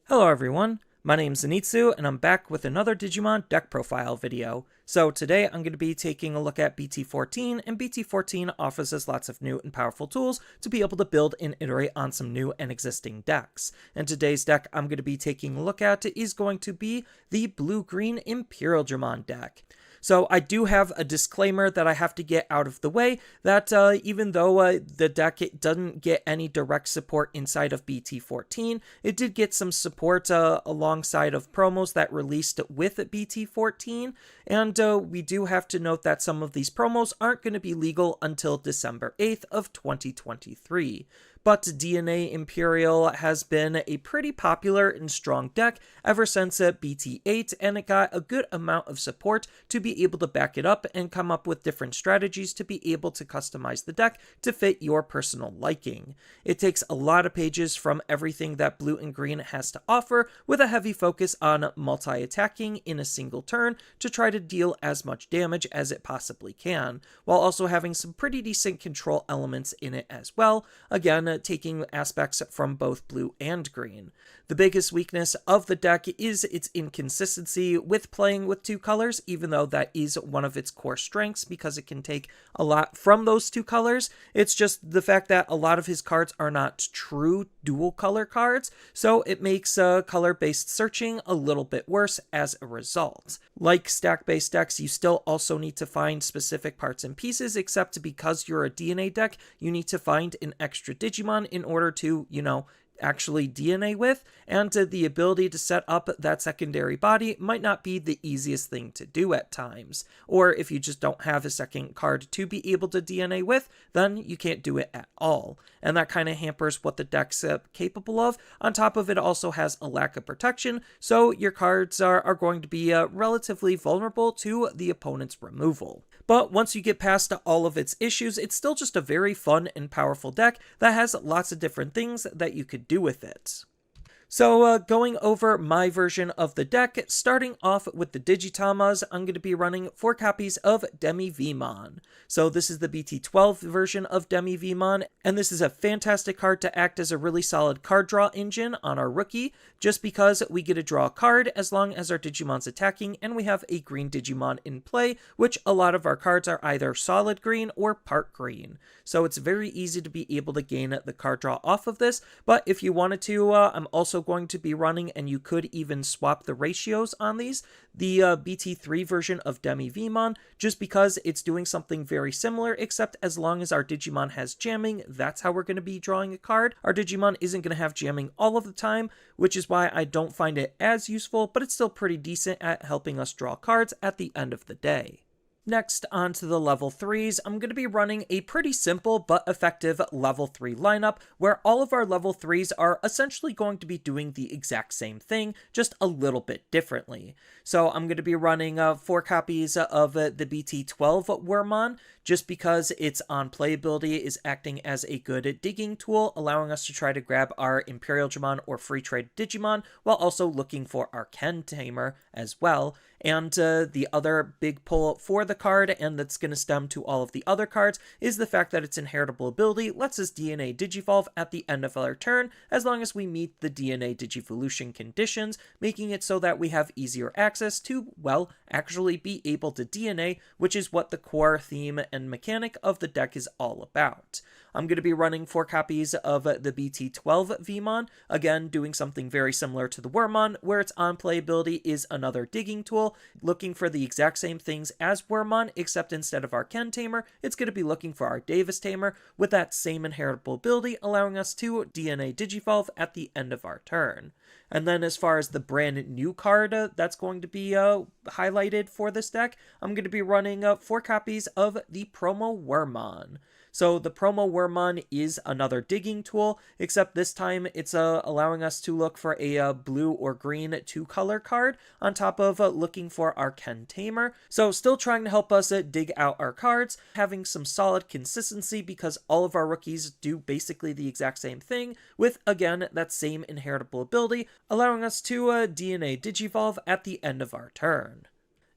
Hello everyone, my name's Zenitsu and I'm back with another Digimon deck profile video. So today I'm going to be taking a look at BT14, and BT14 offers us lots of new and powerful tools to be able to build and iterate on some new and existing decks. And today's deck I'm going to be taking a look at is going to be the blue-green Imperialdramon deck. So I do have a disclaimer that I have to get out of the way, that even though the deck doesn't get any direct support inside of BT14, it did get some support alongside of promos that released with BT14, and we do have to note that some of these promos aren't going to be legal until December 8th of 2023. But DNA Imperial has been a pretty popular and strong deck ever since BT8, and it got a good amount of support to be able to back it up and come up with different strategies to be able to customize the deck to fit your personal liking. It takes a lot of pages from everything that blue and green has to offer, with a heavy focus on multi-attacking in a single turn to try to deal as much damage as it possibly can, while also having some pretty decent control elements in it as well, again taking aspects from both blue and green. The biggest weakness of the deck is its inconsistency with playing with two colors, even though that is one of its core strengths because it can take a lot from those two colors. It's just the fact that a lot of his cards are not true dual color cards, so it makes color-based searching a little bit worse as a result. Like stack-based decks, you still also need to find specific parts and pieces, except because you're a DNA deck, you need to find an extra Digimon in order to, actually DNA with, and the ability to set up that secondary body might not be the easiest thing to do at times. Or if you just don't have a second card to be able to DNA with, then you can't do it at all. And that kind of hampers what the deck's capable of. On top of it also has a lack of protection, so your cards are going to be relatively vulnerable to the opponent's removal. But once you get past all of its issues, it's still just a very fun and powerful deck that has lots of different things that you could do with it. So going over my version of the deck, starting off with the Digitamers, I'm going to be running 4 copies of Demi-Vmon. So this is the BT12 version of Demi-Vmon, and this is a fantastic card to act as a really solid card draw engine on our rookie, just because we get to draw a card as long as our Digimon's attacking, and we have a green Digimon in play, which a lot of our cards are either solid green or part green. So it's very easy to be able to gain the card draw off of this, but if you wanted to, I'm also going to be running, and you could even swap the ratios on these, the BT3 version of Demi-Vmon, just because it's doing something very similar, except as long as our Digimon has jamming, that's how we're going to be drawing a card. Our Digimon isn't going to have jamming all of the time, which is why I don't find it as useful, but it's still pretty decent at helping us draw cards at the end of the day. Next, on to the level 3s, I'm going to be running a pretty simple but effective level 3 lineup, where all of our level 3s are essentially going to be doing the exact same thing, just a little bit differently. So I'm going to be running 4 copies of the BT12 Wormmon, just because its on playability is acting as a good digging tool, allowing us to try to grab our Imperialdramon or free trade Digimon, while also looking for our Ken Tamer as well. And the other big pull for the card, and that's going to stem to all of the other cards, is the fact that its inheritable ability lets us DNA Digivolve at the end of our turn, as long as we meet the DNA Digivolution conditions, making it so that we have easier access to, well, actually be able to DNA, which is what the core theme and mechanic of the deck is all about. I'm going to be running 4 copies of the BT12 Vmon, again doing something very similar to the Wormmon, where its on playability is another digging tool, looking for the exact same things as Wormmon, except instead of our Ken Tamer, it's going to be looking for our Davis Tamer, with that same inheritable ability, allowing us to DNA Digivolve at the end of our turn. And then as far as the brand new card that's going to be highlighted for this deck, I'm going to be running 4 copies of the Promo Wormmon. So the Promo Wormmon is another digging tool, except this time it's allowing us to look for a blue or green 2-color card on top of looking for our Ken Tamer. So still trying to help us dig out our cards, having some solid consistency because all of our rookies do basically the exact same thing, with again that same inheritable ability, allowing us to DNA Digivolve at the end of our turn.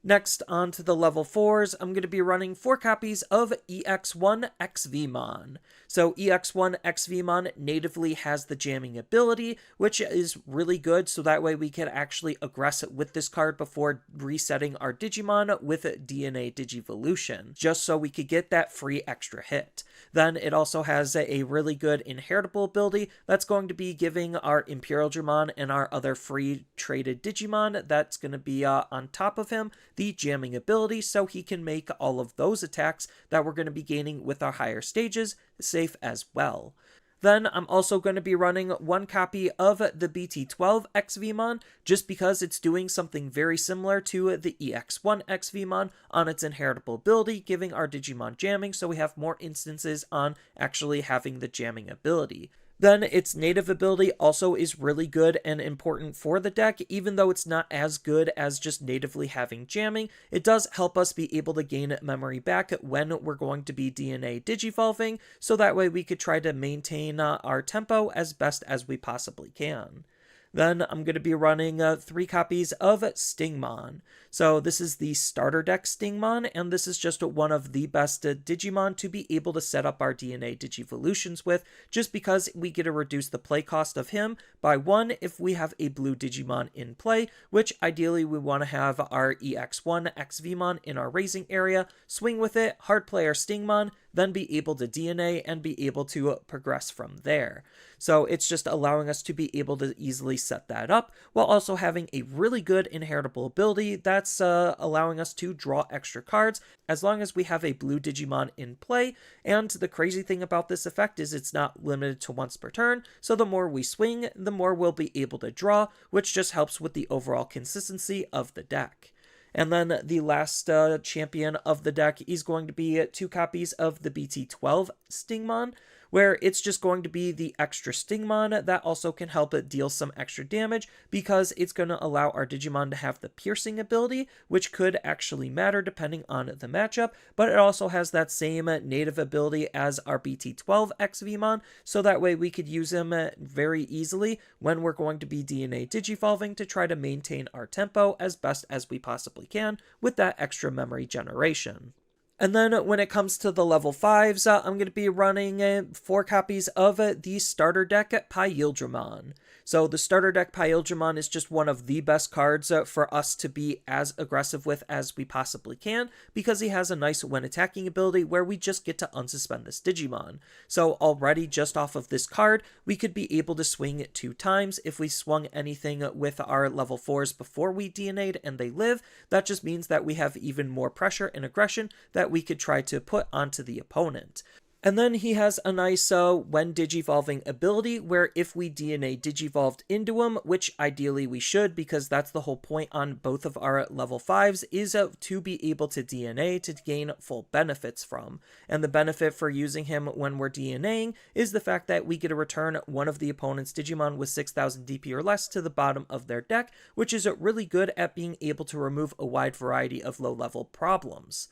Next, on to the level 4s, I'm going to be running 4 copies of EX1 XVmon. So EX1 XVmon natively has the jamming ability, which is really good, so that way we can actually aggress with this card before resetting our Digimon with DNA Digivolution, just so we could get that free extra hit. Then it also has a really good inheritable ability that's going to be giving our Imperialdramon and our other free traded Digimon that's going to be on top of him the jamming ability, so he can make all of those attacks that we're going to be gaining with our higher stages safe as well. Then I'm also going to be running one copy of the BT12 XVmon, just because it's doing something very similar to the EX1 XVmon on its inheritable ability, giving our Digimon jamming, so we have more instances on actually having the jamming ability. Then its native ability also is really good and important for the deck. Even though it's not as good as just natively having jamming, it does help us be able to gain memory back when we're going to be DNA digivolving, so that way we could try to maintain our tempo as best as we possibly can. Then I'm going to be running 3 copies of Stingmon. So this is the starter deck Stingmon, and this is just one of the best Digimon to be able to set up our DNA Digivolutions with, just because we get to reduce the play cost of him by 1 if we have a blue Digimon in play, which ideally we want to have our EX1 XVmon in our raising area, swing with it, hard play our Stingmon, then be able to DNA and be able to progress from there. So it's just allowing us to be able to easily set that up, while also having a really good inheritable ability that's allowing us to draw extra cards as long as we have a blue Digimon in play. And the crazy thing about this effect is it's not limited to once per turn, so the more we swing, the more we'll be able to draw, which just helps with the overall consistency of the deck. And then the last champion of the deck is going to be 2 copies of the BT12 Stingmon, where it's just going to be the extra Stingmon that also can help it deal some extra damage, because it's going to allow our Digimon to have the piercing ability, which could actually matter depending on the matchup, but it also has that same native ability as our BT12 XVmon, so that way we could use him very easily when we're going to be DNA digivolving to try to maintain our tempo as best as we possibly can with that extra memory generation. And then when it comes to the level 5s, I'm going to be running 4 copies of the starter deck Imperialdramon. So the starter deck Imperialdramon is just one of the best cards for us to be as aggressive with as we possibly can, because he has a nice when attacking ability where we just get to unsuspend this Digimon. So already just off of this card, we could be able to swing 2 times. If we swung anything with our level 4s before we DNA'd and they live, that just means that we have even more pressure and aggression that we could try to put onto the opponent. And then he has a nice when digivolving ability, where if we DNA digivolved into him, which ideally we should, because that's the whole point on both of our level 5s, is to be able to DNA to gain full benefits from. And the benefit for using him when we're DNAing is the fact that we get to return one of the opponent's Digimon with 6,000 DP or less to the bottom of their deck, which is really good at being able to remove a wide variety of low-level problems.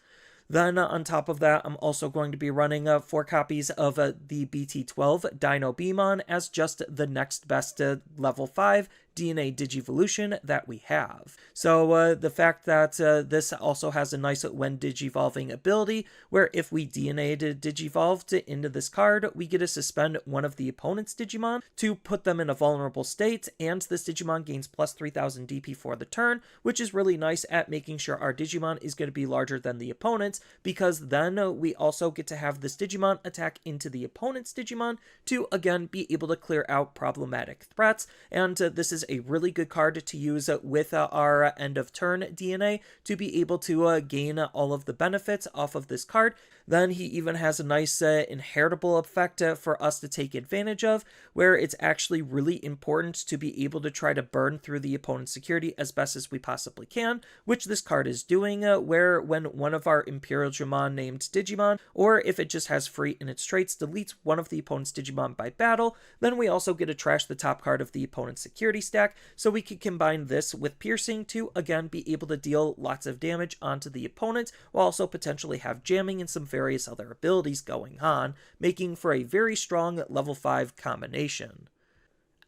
Then on top of that, I'm also going to be running 4 copies of the BT12 Dinobemon as just the next best level 5 DNA Digivolution that we have. So the fact that this also has a nice when digivolving ability, where if we DNA digivolved into this card, we get to suspend one of the opponent's Digimon to put them in a vulnerable state, and this Digimon gains plus 3,000 DP for the turn, which is really nice at making sure our Digimon is going to be larger than the opponent's, because then we also get to have this Digimon attack into the opponent's Digimon to again be able to clear out problematic threats. And this is a really good card to use with our end of turn DNA to be able to gain all of the benefits off of this card. Then he even has a nice inheritable effect for us to take advantage of, where it's actually really important to be able to try to burn through the opponent's security as best as we possibly can, which this card is doing, where when one of our Imperialdramon named Digimon, or if it just has free in its traits, deletes one of the opponent's Digimon by battle, then we also get to trash the top card of the opponent's security stack, so we can combine this with piercing to again be able to deal lots of damage onto the opponent, while also potentially have jamming and some various other abilities going on, making for a very strong level 5 combination.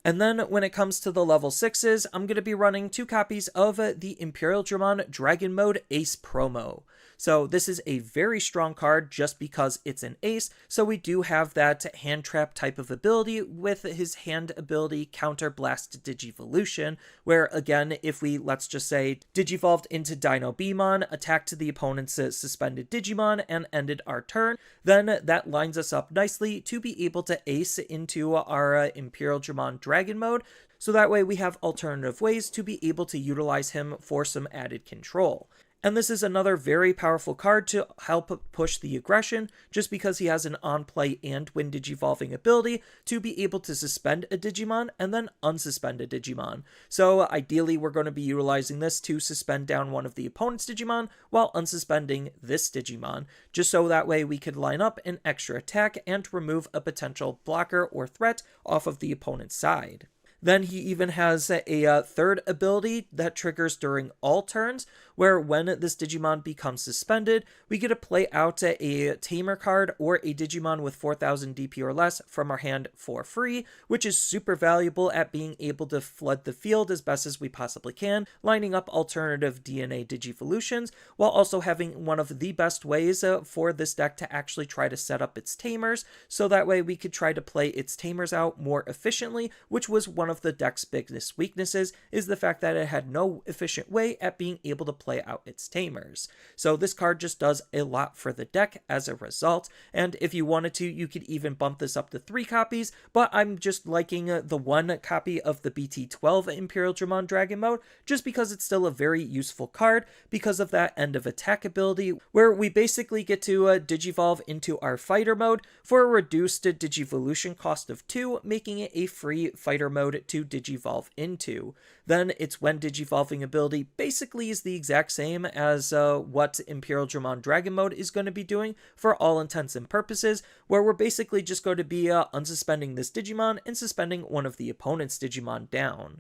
And then when it comes to the level 6s, I'm going to be running 2 copies of the Imperialdramon Dragon Mode Ace promo. So this is a very strong card just because it's an ace, so we do have that hand trap type of ability with his hand ability Counter Blast Digivolution, where again, if we, let's just say, Digivolved into Dinobemon, attacked the opponent's suspended Digimon, and ended our turn, then that lines us up nicely to be able to ace into our Imperialdramon Dragon Mode, so that way we have alternative ways to be able to utilize him for some added control. And this is another very powerful card to help push the aggression, just because he has an on-play and when Digivolving ability to be able to suspend a Digimon and then unsuspend a Digimon. So ideally we're going to be utilizing this to suspend down one of the opponent's Digimon while unsuspending this Digimon, just so that way we could line up an extra attack and remove a potential blocker or threat off of the opponent's side. Then he even has a third ability that triggers during all turns, where when this Digimon becomes suspended, we get to play out a Tamer card or a Digimon with 4000 DP or less from our hand for free, which is super valuable at being able to flood the field as best as we possibly can, lining up alternative DNA Digivolutions, while also having one of the best ways for this deck to actually try to set up its Tamers, so that way we could try to play its Tamers out more efficiently, which was one of the deck's biggest weaknesses, is the fact that it had no efficient way at being able to play out its Tamers. So this card just does a lot for the deck as a result, and if you wanted to, you could even bump this up to 3 copies, but I'm just liking the 1 copy of the BT12 Imperialdramon Dragon Mode, just because it's still a very useful card because of that end of attack ability, where we basically get to Digivolve into our fighter mode for a reduced Digivolution cost of 2, making it a free fighter mode to Digivolve into. Then its when Digivolving ability basically is the exact same as what Imperialdramon Dragon Mode is going to be doing for all intents and purposes, where we're basically just going to be unsuspending this Digimon and suspending one of the opponent's Digimon down.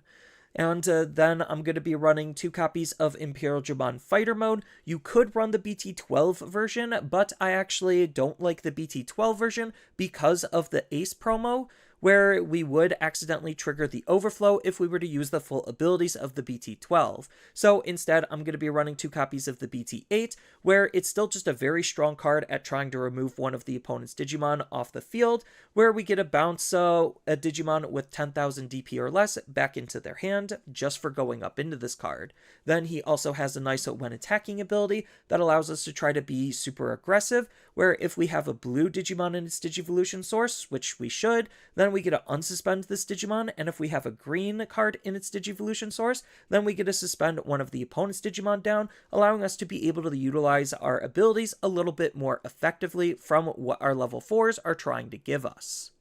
And then I'm going to be running 2 copies of Imperialdramon Fighter Mode. You could run the BT12 version, but I actually don't like the BT12 version because of the Ace promo, where we would accidentally trigger the overflow if we were to use the full abilities of the BT12. So instead, I'm going to be running 2 copies of the BT8, where it's still just a very strong card at trying to remove one of the opponent's Digimon off the field, where we get to bounce a Digimon with 10,000 DP or less back into their hand just for going up into this card. Then he also has a nice when attacking ability that allows us to try to be super aggressive, where if we have a blue Digimon in its Digivolution source, which we should, then we get to unsuspend this Digimon, and if we have a green card in its Digivolution source, then we get to suspend one of the opponent's Digimon down, allowing us to be able to utilize our abilities a little bit more effectively from what our level 4s are trying to give us.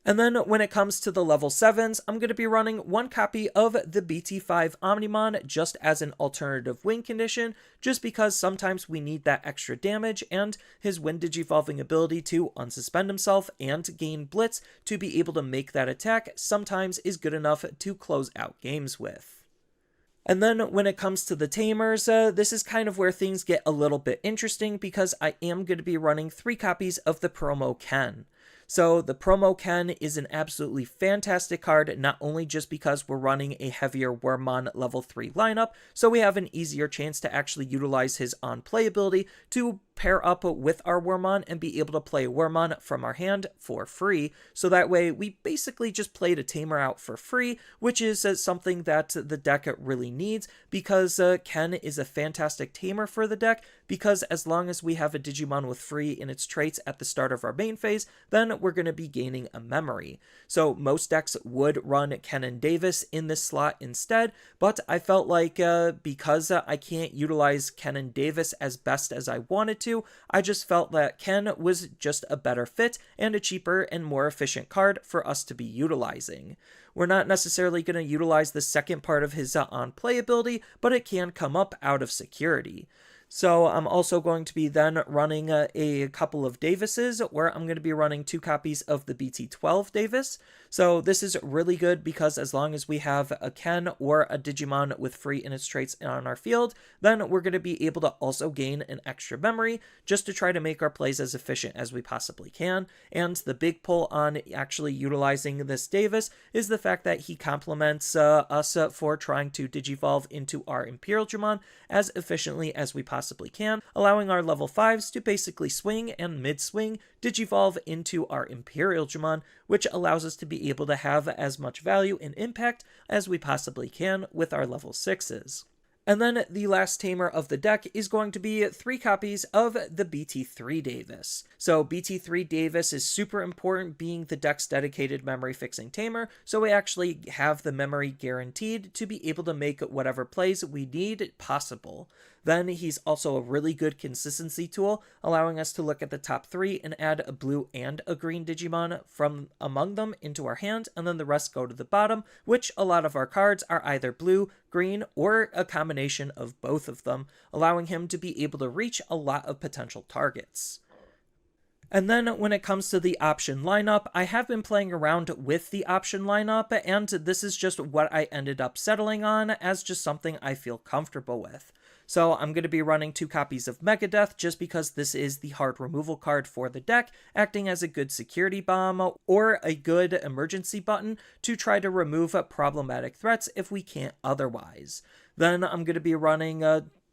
And then when it comes to the level 7s, I'm going to be running 1 copy of the BT5 Omnimon just as an alternative win condition, just because sometimes we need that extra damage, and his Wind Digivolving ability to unsuspend himself and gain Blitz to be able to make that attack sometimes is good enough to close out games with. And then when it comes to the Tamers, this is kind of where things get a little bit interesting, because I am going to be running 3 copies of the Promo Ken. So the Promo Ken is an absolutely fantastic card, not only just because we're running a heavier Wormmon level 3 lineup, so we have an easier chance to actually utilize his on-play ability to pair up with our Wormmon and be able to play Wormmon from our hand for free, so that way we basically just played a Tamer out for free, which is something that the deck really needs, because Ken is a fantastic Tamer for the deck, because as long as we have a Digimon with free in its traits at the start of our main phase, then we're going to be gaining a memory. So most decks would run Ken and Davis in this slot instead, but I felt like because I can't utilize Ken and Davis as best as I wanted to, I just felt that Ken was just a better fit and a cheaper and more efficient card for us to be utilizing. We're not necessarily going to utilize the second part of his on-play ability, but it can come up out of security. So I'm also going to be then running a couple of Davises, where I'm going to be running 2 copies of the BT12 Davis. So this is really good because as long as we have a Ken or a Digimon with free in its traits on our field, then we're going to be able to also gain an extra memory just to try to make our plays as efficient as we possibly can. And the big pull on actually utilizing this Davis is the fact that he complements us for trying to digivolve into our Imperialdramon as efficiently as we possibly can, allowing our level 5s to basically swing and mid-swing digivolve into our Imperialdramon, which allows us to be able to have as much value and impact as we possibly can with our level 6s. And then the last tamer of the deck is going to be 3 copies of the BT3 Davis. So BT3 Davis is super important, being the deck's dedicated memory fixing tamer, so we actually have the memory guaranteed to be able to make whatever plays we need possible. Then he's also a really good consistency tool, allowing us to look at the top 3 and add a blue and a green Digimon from among them into our hand, and then the rest go to the bottom, which a lot of our cards are either blue, green, or a combination of both of them, allowing him to be able to reach a lot of potential targets. And then when it comes to the option lineup, I have been playing around with the option lineup, and this is just what I ended up settling on as just something I feel comfortable with. So I'm going to be running 2 copies of Megadeth just because this is the hard removal card for the deck, acting as a good security bomb or a good emergency button to try to remove problematic threats if we can't otherwise. Then I'm going to be running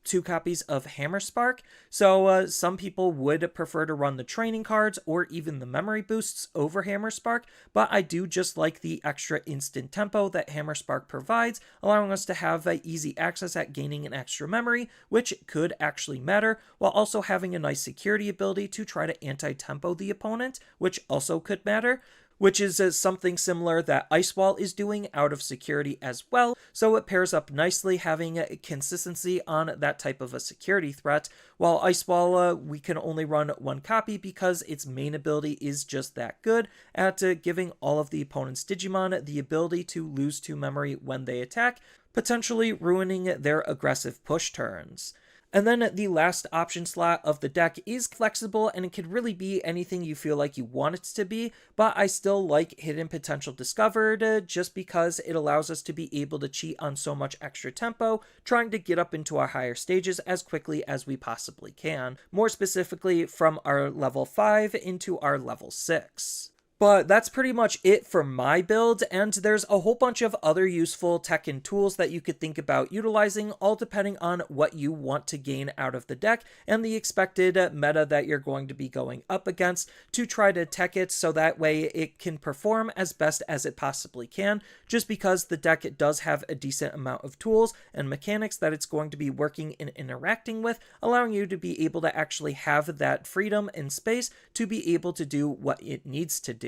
2 copies of Hammer Spark. So some people would prefer to run the training cards or even the memory boosts over Hammer Spark, but I do just like the extra instant tempo that Hammer Spark provides, allowing us to have easy access at gaining an extra memory, which could actually matter, while also having a nice security ability to try to anti-tempo the opponent, which also could matter, which is something similar that Ice Wall is doing out of security as well, so it pairs up nicely having consistency on that type of a security threat, while Ice Wall we can only run 1 copy because its main ability is just that good at giving all of the opponent's Digimon the ability to lose 2 memory when they attack, potentially ruining their aggressive push turns. And then the last option slot of the deck is flexible, and it could really be anything you feel like you want it to be, but I still like Hidden Potential Discovered just because it allows us to be able to cheat on so much extra tempo, trying to get up into our higher stages as quickly as we possibly can, more specifically from our level 5 into our level 6. But that's pretty much it for my build, and there's a whole bunch of other useful tech and tools that you could think about utilizing, all depending on what you want to gain out of the deck and the expected meta that you're going to be going up against to try to tech it so that way it can perform as best as it possibly can, just because the deck does have a decent amount of tools and mechanics that it's going to be working and interacting with, allowing you to be able to actually have that freedom and space to be able to do what it needs to do.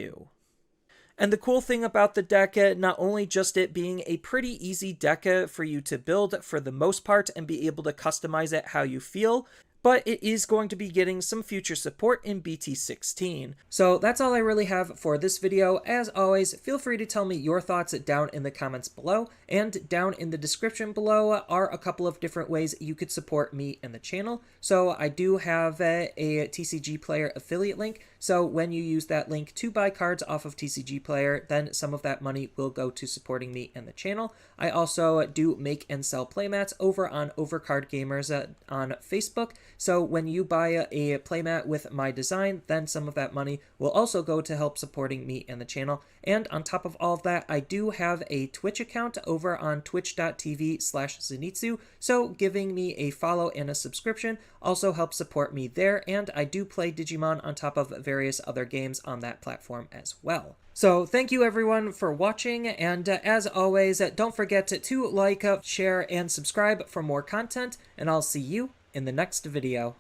And the cool thing about the deck, not only just it being a pretty easy deck for you to build for the most part and be able to customize it how you feel, but it is going to be getting some future support in BT16. So that's all I really have for this video. As always, feel free to tell me your thoughts down in the comments below, and down in the description below are a couple of different ways you could support me and the channel. So I do have a TCG Player affiliate link, so when you use that link to buy cards off of TCG Player, then some of that money will go to supporting me and the channel. I also do make and sell playmats over on Overcard Gamers on Facebook. So when you buy a playmat with my design, then some of that money will also go to help supporting me and the channel. And on top of all of that, I do have a Twitch account over on twitch.tv/Zenitsu, so giving me a follow and a subscription also helps support me there, and I do play Digimon on top of various other games on that platform as well. So thank you everyone for watching, and as always, don't forget to like, share, and subscribe for more content, and I'll see you in the next video.